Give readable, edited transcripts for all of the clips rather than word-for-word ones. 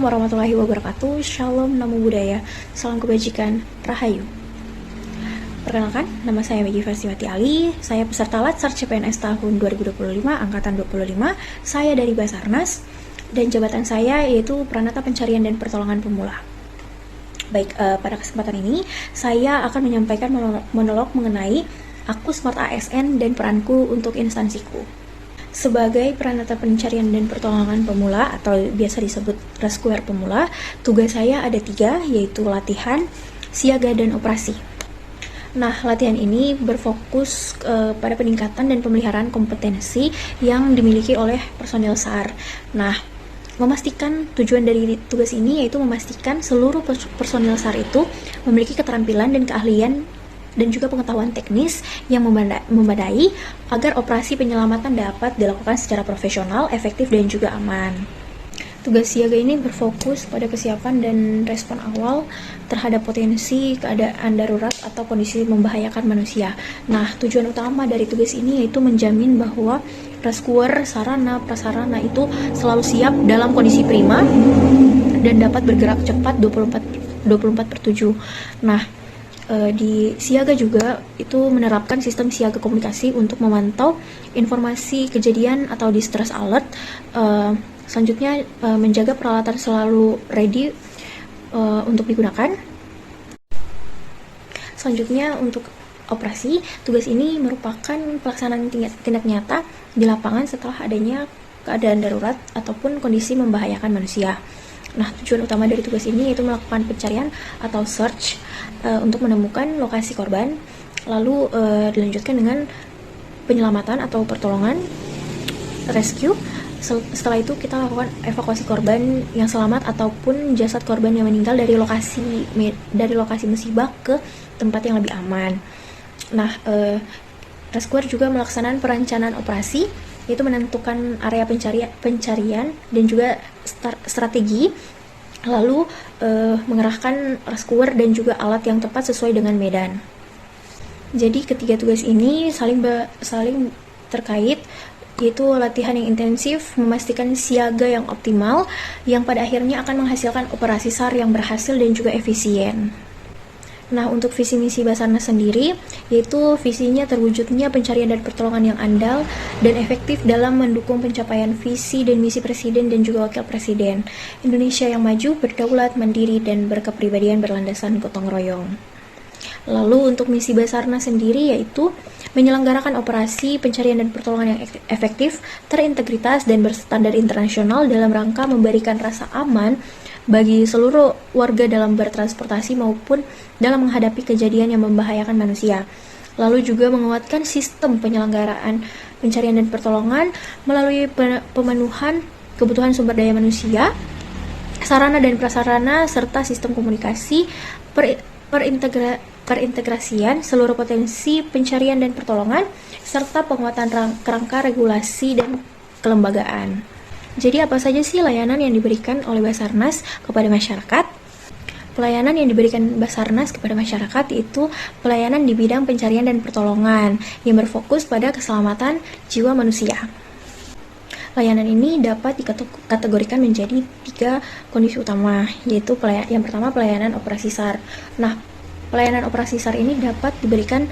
warahmatullahi wabarakatuh. Shalom, namo buddhaya, salam kebajikan, rahayu. Perkenalkan, nama saya Maggie Farsiwati Ali. Saya peserta Latsar CPNS tahun 2025, angkatan 25. Saya dari Basarnas, dan jabatan saya yaitu Pranata Pencarian dan Pertolongan Pemula. Baik, pada kesempatan ini saya akan menyampaikan monolog mengenai aku Smart ASN dan peranku untuk instansiku. Sebagai Pranata Pencarian dan Pertolongan Pemula atau biasa disebut Rescuer Pemula, tugas saya ada 3, yaitu latihan, siaga, dan operasi. Nah, latihan ini berfokus pada peningkatan dan pemeliharaan kompetensi yang dimiliki oleh personil SAR. Nah, memastikan tujuan dari tugas ini yaitu memastikan seluruh personil SAR itu memiliki keterampilan dan keahlian dan juga pengetahuan teknis yang memadai agar operasi penyelamatan dapat dilakukan secara profesional, efektif, dan juga aman. Tugas siaga ini berfokus pada kesiapan dan respon awal terhadap potensi keadaan darurat atau kondisi membahayakan manusia. Nah, tujuan utama dari tugas ini yaitu menjamin bahwa rescuer, sarana, prasarana itu selalu siap dalam kondisi prima dan dapat bergerak cepat 24/7. Nah, di siaga juga itu menerapkan sistem siaga komunikasi untuk memantau informasi kejadian atau distress alert. Selanjutnya menjaga peralatan selalu ready untuk digunakan. Selanjutnya untuk operasi, tugas ini merupakan pelaksanaan tindak nyata di lapangan setelah adanya keadaan darurat ataupun kondisi membahayakan manusia. Nah, tujuan utama dari tugas ini yaitu melakukan pencarian atau search untuk menemukan lokasi korban, lalu dilanjutkan dengan penyelamatan atau pertolongan, rescue. Setelah itu kita lakukan evakuasi korban yang selamat ataupun jasad korban yang meninggal dari lokasi musibah ke tempat yang lebih aman. Nah, rescuer juga melaksanakan perencanaan operasi, yaitu menentukan area pencarian dan juga strategi, lalu mengerahkan rescuer dan juga alat yang tepat sesuai dengan medan. Jadi ketiga tugas ini saling terkait, yaitu latihan yang intensif, memastikan siaga yang optimal, yang pada akhirnya akan menghasilkan operasi SAR yang berhasil dan juga efisien. Nah, untuk visi misi Basarnas sendiri, yaitu visinya terwujudnya pencarian dan pertolongan yang andal dan efektif dalam mendukung pencapaian visi dan misi Presiden dan juga Wakil Presiden. Indonesia yang maju, berdaulat, mandiri, dan berkepribadian berlandasan gotong royong. Lalu untuk misi Basarnas sendiri yaitu menyelenggarakan operasi pencarian dan pertolongan yang efektif, terintegritas, dan berstandar internasional dalam rangka memberikan rasa aman bagi seluruh warga dalam bertransportasi maupun dalam menghadapi kejadian yang membahayakan manusia. Lalu juga menguatkan sistem penyelenggaraan pencarian dan pertolongan melalui pemenuhan kebutuhan sumber daya manusia, sarana dan prasarana, serta sistem komunikasi, perintegrasian seluruh potensi pencarian dan pertolongan, serta penguatan kerangka regulasi dan kelembagaan. Jadi apa saja sih layanan yang diberikan oleh Basarnas kepada masyarakat? Pelayanan yang diberikan Basarnas kepada masyarakat yaitu pelayanan di bidang pencarian dan pertolongan yang berfokus pada keselamatan jiwa manusia. Layanan ini dapat dikategorikan menjadi 3 kondisi utama, yaitu yang pertama pelayanan operasi SAR. Nah, pelayanan operasi SAR ini dapat diberikan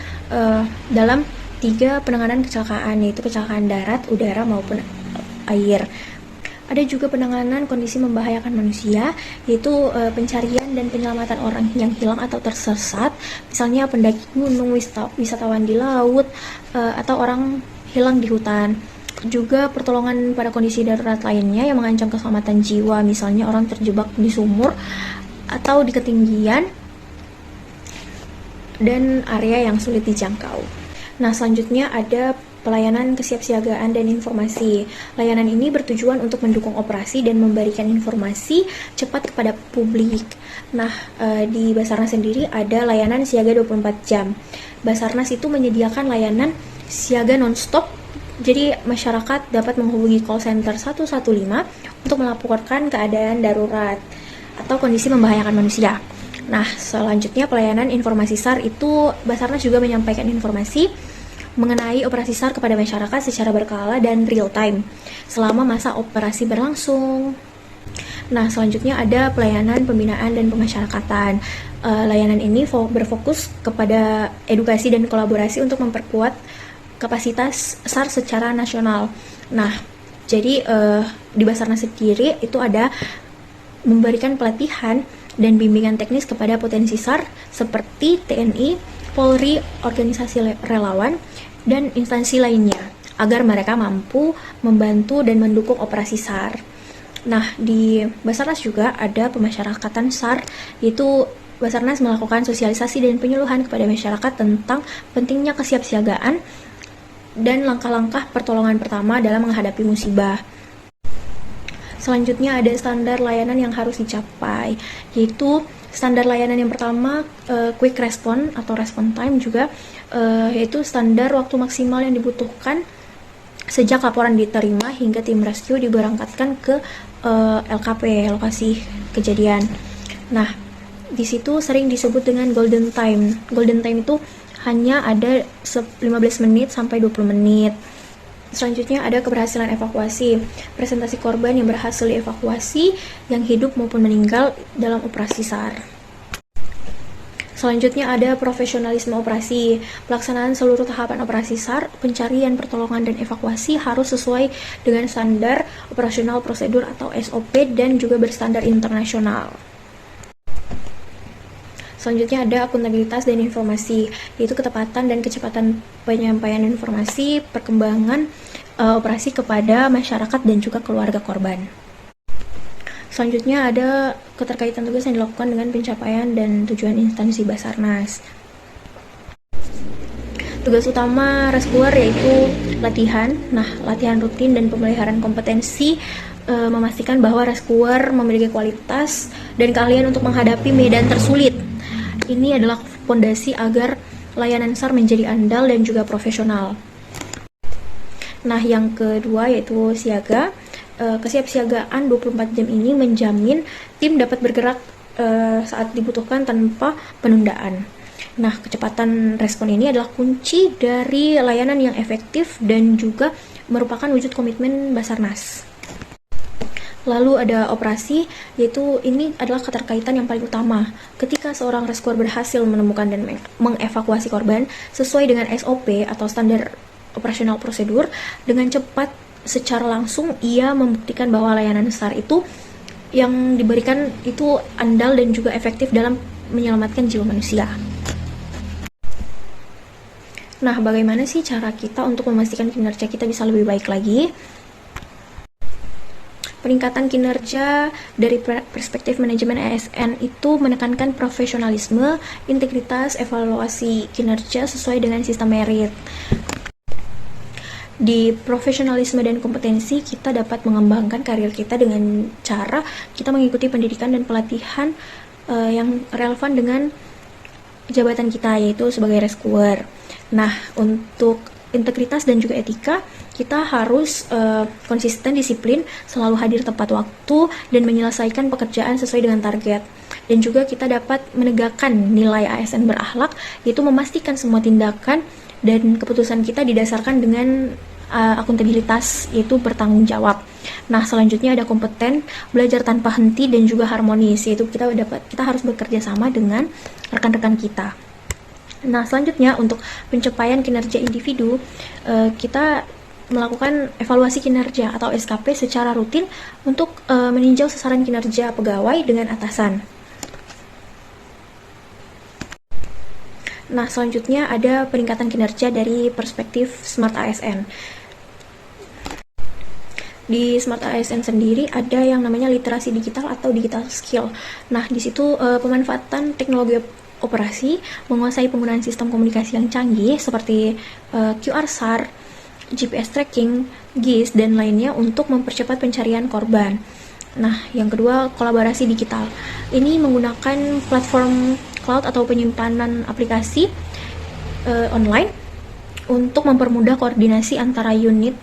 dalam 3 penanganan kecelakaan, yaitu kecelakaan darat, udara, maupun air. Ada juga penanganan kondisi membahayakan manusia, yaitu pencarian dan penyelamatan orang yang hilang atau tersesat, misalnya pendaki gunung, wisatawan di laut, atau orang hilang di hutan. Juga pertolongan pada kondisi darurat lainnya yang mengancam keselamatan jiwa, misalnya orang terjebak di sumur atau di ketinggian dan area yang sulit dijangkau. Nah, selanjutnya ada pelayanan kesiapsiagaan dan informasi. Layanan ini bertujuan untuk mendukung operasi dan memberikan informasi cepat kepada publik. Nah, di Basarnas sendiri ada layanan siaga 24 jam. Basarnas itu menyediakan layanan siaga non-stop, jadi masyarakat dapat menghubungi call center 115 untuk melaporkan keadaan darurat atau kondisi membahayakan manusia. Nah, selanjutnya pelayanan informasi SAR itu Basarnas juga menyampaikan informasi mengenai operasi SAR kepada masyarakat secara berkala dan real time selama masa operasi berlangsung. Nah, selanjutnya ada pelayanan, pembinaan, dan pemasyarakatan. Layanan ini berfokus kepada edukasi dan kolaborasi untuk memperkuat kapasitas SAR secara nasional. Nah, jadi di Basarnas sendiri itu ada memberikan pelatihan dan bimbingan teknis kepada potensi SAR seperti TNI, Polri, organisasi relawan, dan instansi lainnya agar mereka mampu membantu dan mendukung operasi SAR. Nah, di Basarnas juga ada pemasyarakatan SAR, yaitu Basarnas melakukan sosialisasi dan penyuluhan kepada masyarakat tentang pentingnya kesiapsiagaan dan langkah-langkah pertolongan pertama dalam menghadapi musibah. Selanjutnya ada standar layanan yang harus dicapai, yaitu standar layanan yang pertama quick response atau response time juga, yaitu standar waktu maksimal yang dibutuhkan sejak laporan diterima hingga tim rescue diberangkatkan ke LKP, lokasi kejadian. Nah, di situ sering disebut dengan golden time. Golden time itu hanya ada 15 menit sampai 20 menit. Selanjutnya ada keberhasilan evakuasi. Presentasi korban yang berhasil dievakuasi, yang hidup maupun meninggal dalam operasi SAR. Selanjutnya ada profesionalisme operasi. Pelaksanaan seluruh tahapan operasi SAR, pencarian, pertolongan, dan evakuasi harus sesuai dengan standar operasional prosedur atau SOP dan juga berstandar internasional. Selanjutnya ada akuntabilitas dan informasi, yaitu ketepatan dan kecepatan penyampaian informasi, perkembangan operasi kepada masyarakat dan juga keluarga korban. Selanjutnya ada keterkaitan tugas yang dilakukan dengan pencapaian dan tujuan instansi Basarnas. Tugas utama rescuer yaitu latihan. Nah, latihan rutin dan pemeliharaan kompetensi memastikan bahwa rescuer memiliki kualitas dan keahlian untuk menghadapi medan tersulit. Ini adalah fondasi agar layanan SAR menjadi andal dan juga profesional. Nah, yang kedua yaitu siaga. Kesiapsiagaan 24 jam ini menjamin tim dapat bergerak saat dibutuhkan tanpa penundaan. Nah, kecepatan respon ini adalah kunci dari layanan yang efektif dan juga merupakan wujud komitmen Basarnas. Lalu ada operasi, yaitu ini adalah keterkaitan yang paling utama. Ketika seorang rescuer berhasil menemukan dan mengevakuasi korban sesuai dengan SOP atau standar operasional prosedur, dengan cepat secara langsung ia membuktikan bahwa layanan SAR itu yang diberikan itu andal dan juga efektif dalam menyelamatkan jiwa manusia. Nah, bagaimana sih cara kita untuk memastikan kinerja kita bisa lebih baik lagi? Peningkatan kinerja dari perspektif manajemen ASN itu menekankan profesionalisme, integritas, evaluasi kinerja sesuai dengan sistem merit. Di profesionalisme dan kompetensi, kita dapat mengembangkan karir kita dengan cara kita mengikuti pendidikan dan pelatihan yang relevan dengan jabatan kita, yaitu sebagai rescuer. Nah, untuk integritas dan juga etika, kita harus konsisten, disiplin, selalu hadir tepat waktu, dan menyelesaikan pekerjaan sesuai dengan target. Dan juga kita dapat menegakkan nilai ASN berakhlak, yaitu memastikan semua tindakan dan keputusan kita didasarkan dengan akuntabilitas, yaitu bertanggung jawab. Nah, selanjutnya ada kompeten, belajar tanpa henti, dan juga harmonis, yaitu kita harus bekerja sama dengan rekan-rekan kita. Nah, selanjutnya untuk pencapaian kinerja individu, kita melakukan evaluasi kinerja atau SKP secara rutin untuk meninjau sasaran kinerja pegawai dengan atasan. Nah, selanjutnya ada peningkatan kinerja dari perspektif Smart ASN. Di Smart ASN sendiri ada yang namanya literasi digital atau digital skill. Nah, di situ pemanfaatan teknologi operasi, menguasai penggunaan sistem komunikasi yang canggih seperti QR SAR, GPS tracking, GIS, dan lainnya untuk mempercepat pencarian korban. Nah, yang kedua, kolaborasi digital. Ini menggunakan platform cloud atau penyimpanan aplikasi online untuk mempermudah koordinasi antara unit.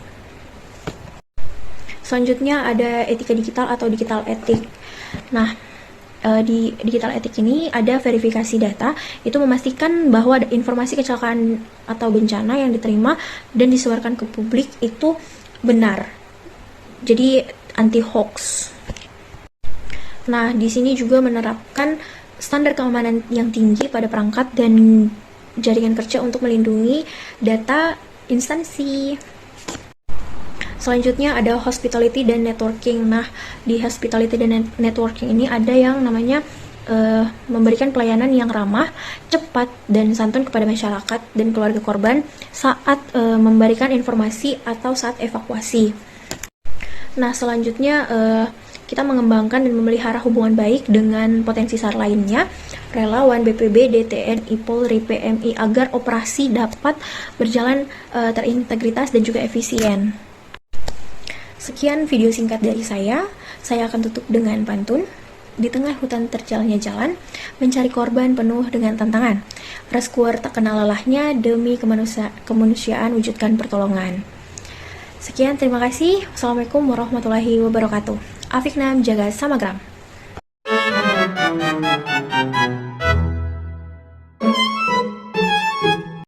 Selanjutnya ada etika digital atau digital etik. Nah, di digital etik ini ada verifikasi data, itu memastikan bahwa informasi kecelakaan atau bencana yang diterima dan disebarkan ke publik itu benar. Jadi anti hoax. Nah, di sini juga menerapkan standar keamanan yang tinggi pada perangkat dan jaringan kerja untuk melindungi data instansi. Selanjutnya ada hospitality dan networking. Nah, di hospitality dan networking ini ada yang namanya memberikan pelayanan yang ramah, cepat, dan santun kepada masyarakat dan keluarga korban saat memberikan informasi atau saat evakuasi. Nah, selanjutnya kita mengembangkan dan memelihara hubungan baik dengan potensi SAR lainnya, relawan, BPBD, TNI, Polri, PMI, agar operasi dapat berjalan terintegritas dan juga efisien. Sekian video singkat dari saya akan tutup dengan pantun. Di tengah hutan terjalnya jalan, mencari korban penuh dengan tantangan. Rescuer tak kenal lelahnya, demi kemanusiaan wujudkan pertolongan. Sekian, terima kasih. Wassalamualaikum warahmatullahi wabarakatuh. Afiq Nam, jaga Samagram.